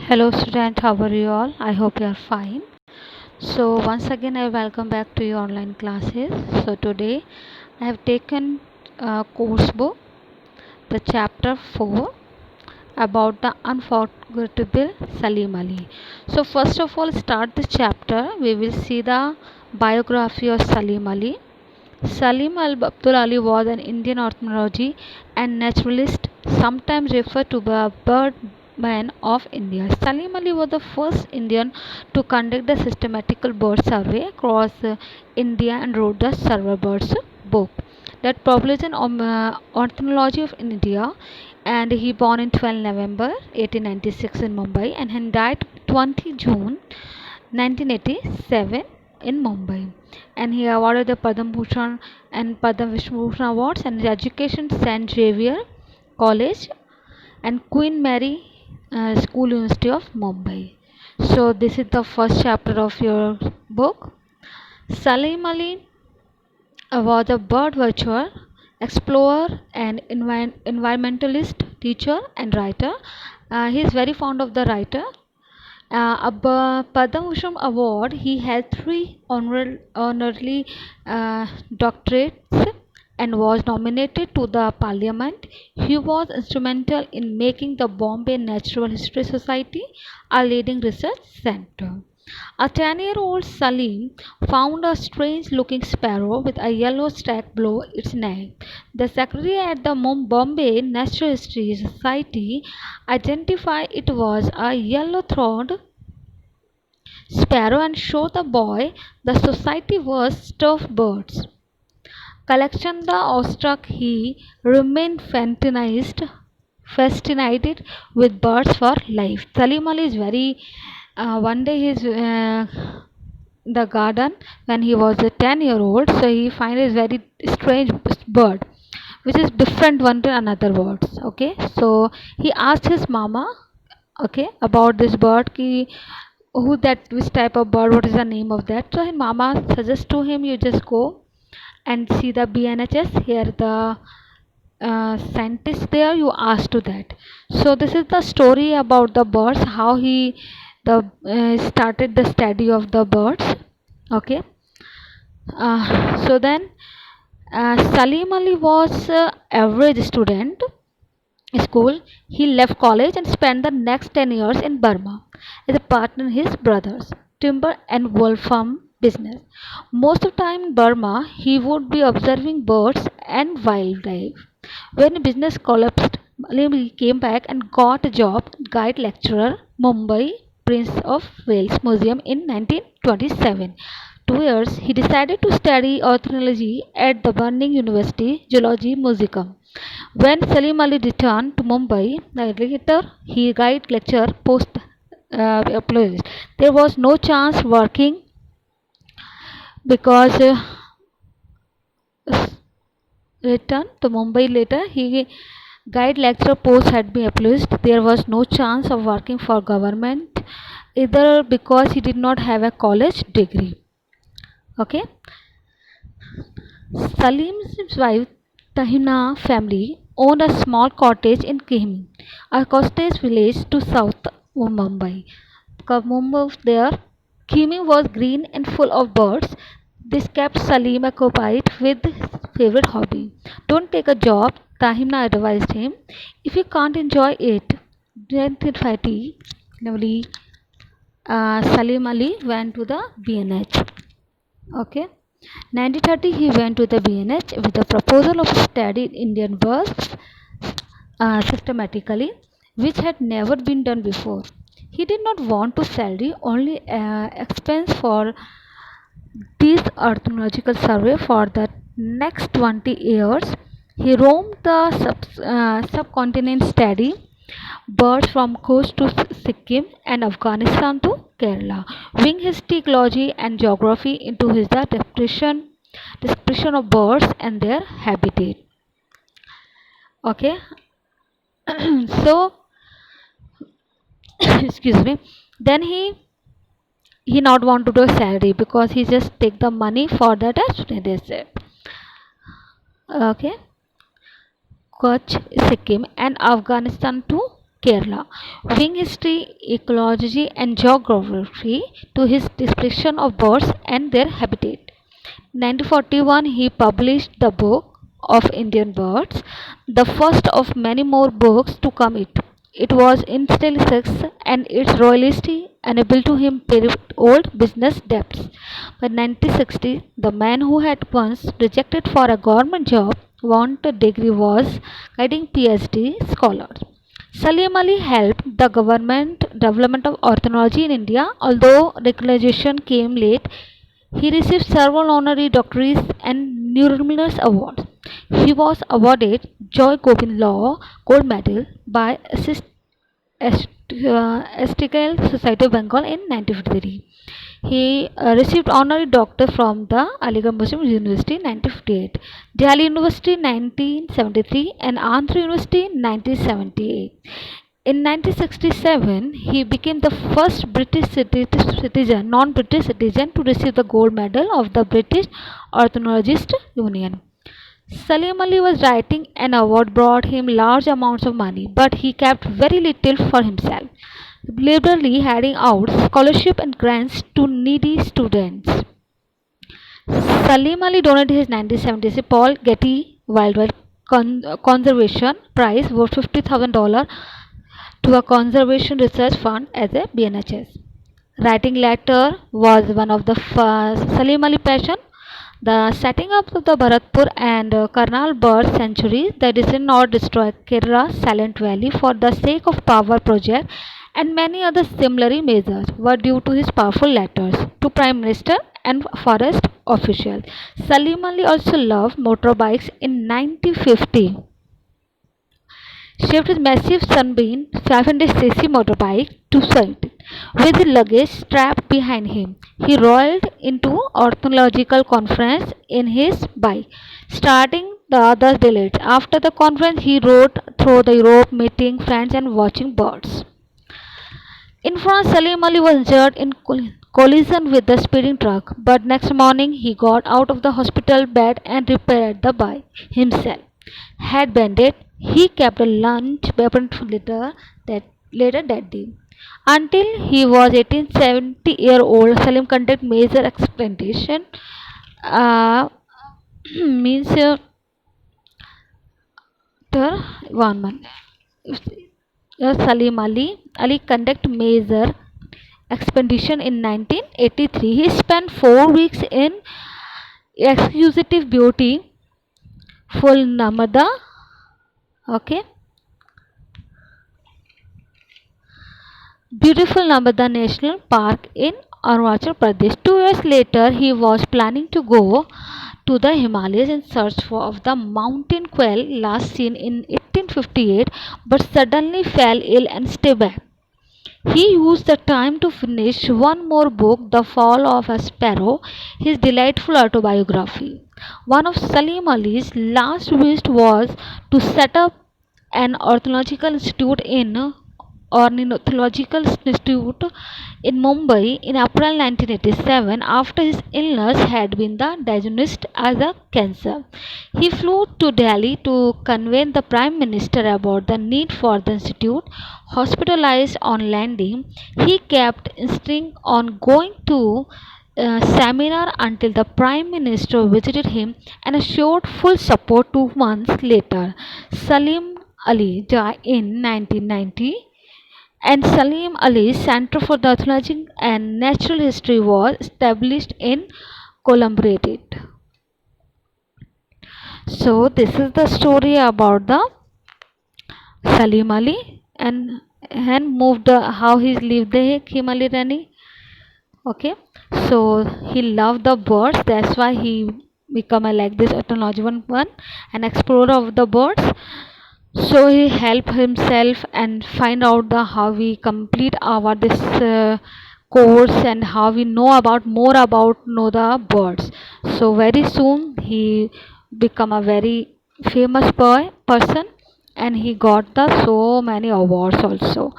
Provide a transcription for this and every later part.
Hello student, how are you all? I hope you are fine. So once again I welcome back to your online classes. So today I have taken a course book, the chapter 4 about the unforgettable Salim Ali. So first of all start the chapter. We will see the biography of Salim Ali. Salim Abdul Ali was an Indian ornithology and naturalist, sometimes referred to the birdman of India. Salim Ali was the first Indian to conduct a systematical bird survey across India and wrote the Survey Birds book. That population of ornithology of India, and he born in 12 November 1896 in Mumbai and he died 20 June 1987 in Mumbai, and he awarded the Padma Bhushan and Padma Vishnu Bhushan awards, and his education St Xavier College and Queen Mary School, University of Mumbai. So this is the first chapter of your book. Salim Ali was a bird watcher, explorer, and environmentalist, teacher, and writer. He is very fond of the writer. Padma Bhushan Award, he had three honorary doctorates and was nominated to the Parliament. He was instrumental in making the Bombay Natural History Society a leading research center. A 10-year-old Salim found a strange looking sparrow with a yellow streak below its neck. The secretary at the Bombay Natural History Society identified it was a yellow-throated sparrow and showed the boy the society was stuffed birds collection. The awestruck he remained fascinated with birds for life. Salim Ali is very one day he's the garden when he was a 10-year-old, so he find a very strange bird which is different one to another birds. Okay, so he asked his mama, okay, about this bird ki who that which type of bird, what is the name of that. So his mama suggests to him, you just go and see the BNHS here, the scientist there, you ask to that. So this is the story about the birds, how he the started the study of the birds. Okay, so then Salim Ali was average student school. He left college and spent the next 10 years in Burma as a partner in his brother's timber and wool farm business. Most of the time in Burma, he would be observing birds and wildlife. When business collapsed, Ali came back and got a job guide lecturer Mumbai Prince of Wales Museum in 1927. 2 years, he decided to study ornithology at the Burning University Zoology Museum. When Salim Ali returned to Mumbai later, he guide lecture post employees. There was no chance working because returned to Mumbai later. He guide lecture post had been abolished. There was no chance of working for government either because he did not have a college degree. Okay. Salim's wife Tahina family owned a small cottage in Kihim, a cottage village to south of Mumbai. Mumbai there, Kihim was green and full of birds. This kept Salim occupied with his favorite hobby. Don't take a job, Tahina advised him, if you can't enjoy it. 1950, Salim Ali went to the BNH. Okay. 1930 he went to the BNH with the proposal of studying Indian birds systematically, which had never been done before. He did not want to salary only expense for this ornithological survey. For the next 20 years, he roamed the subcontinent study birds from coast to Sikkim and Afghanistan to Kerala, wing his ecology and geography into his description of birds and their habitat. Okay, so excuse me. Then he not want to do a salary because he just take the money for that as student. Okay, Kutch, Sikkim, and Afghanistan to Kerala, wing history, ecology, and geography to his description of birds and their habitat. 1941, he published the Book of Indian Birds, the first of many more books to come. It was in italics and its royalty enabled to him pay old business debts. By 1960, the man who had once rejected for a government job won a degree was guiding PhD scholars. Salim Ali helped the government development of ornithology in India, although recognition came late. He received several honorary doctorates and numerous awards. He was awarded Joy Govind Law Gold Medal by Astical Society of Bengal in 1953. He received honorary doctor from the Aligarh Muslim University in 1958, Delhi University 1973, and Andhra University 1978. In 1967, he became the first citizen, non-British citizen, to receive the gold medal of the British Ornithologist Union. Salim Ali was writing an award brought him large amounts of money, but he kept very little for himself, liberally handing out scholarship and grants to needy students. Salim Ali donated his 1976 Paul Getty Wildlife Conservation Prize worth $50,000 to a conservation research fund as a BNHS. Writing letter was one of the Salim Ali passion. The setting up of the Bharatpur and Karnal bird sanctuaries that did not destroy Kerala's Silent Valley for the sake of power project and many other similar measures were due to his powerful letters to Prime Minister and forest officials. Salim Ali also loved motorbikes in 1950 shipped his massive Sunbeam 500cc motorbike to site with his luggage strapped behind him. He rolled into ornithological conference in his bike, starting the others delayed. After the conference, he rode through the Europe, meeting friends and watching birds. In France, Salim Ali was injured in collision with the speeding truck, but next morning he got out of the hospital bed and repaired the bike himself. Had bandit, he kept a lunch weapon later that day. Until he was 1870-year-old, Salim conducted major experimentation. Uh, means the one month. Salim Ali conducted major expedition in 1983. He spent 4 weeks in exquisite beauty, full Namada. Okay, beautiful Namada National Park in Arunachal Pradesh. 2 years later, he was planning to go to the Himalayas in search of the mountain quail last seen in 1858, but suddenly fell ill and stayed back. He used the time to finish one more book, The Fall of a Sparrow, his delightful autobiography. One of Salim Ali's last wishes was to set up an ornithological institute in Mumbai in April 1987 after his illness had been diagnosed as a cancer. He flew to Delhi to convey the Prime Minister about the need for the institute. Hospitalized on landing, he kept insisting on going to seminar until the Prime Minister visited him and assured full support 2 months later. Salim Ali died in 1990 and Salim Ali Center for the Ethnology and Natural History was established in Collaborated. So this is the story about the Salim Ali and moved how he lived the Himalayan Rani. Okay, so he loved the birds. That's why he become a like this ethnology one an explorer of the birds. So he helped himself and find out the how we complete our this course and how we know about more about know the birds. So very soon he become a very famous person and he got the so many awards also.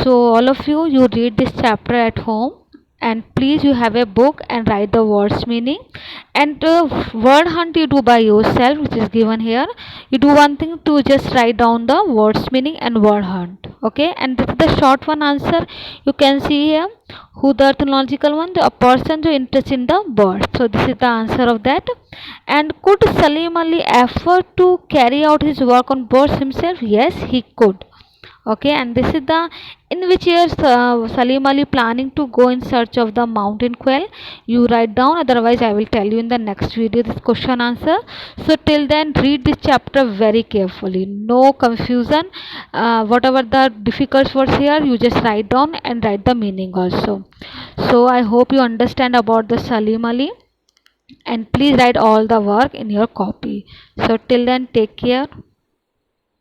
So all of you read this chapter at home and please you have a book and write the words meaning and word hunt you do by yourself which is given here. You do one thing to just write down the words meaning and word hunt. Okay, and this is the short one answer. You can see here who the etymological one, a person who interested in the bird. So this is the answer of that. And could Salim Ali afford to carry out his work on birds himself? Yes, he could. Okay, and this is the in which year Salim Ali planning to go in search of the mountain quail. You write down, otherwise I will tell you in the next video this question answer. So till then, read this chapter very carefully, no confusion. Whatever the difficult words here, you just write down and write the meaning also. So I hope you understand about the Salim Ali, and please write all the work in your copy. So till then, take care.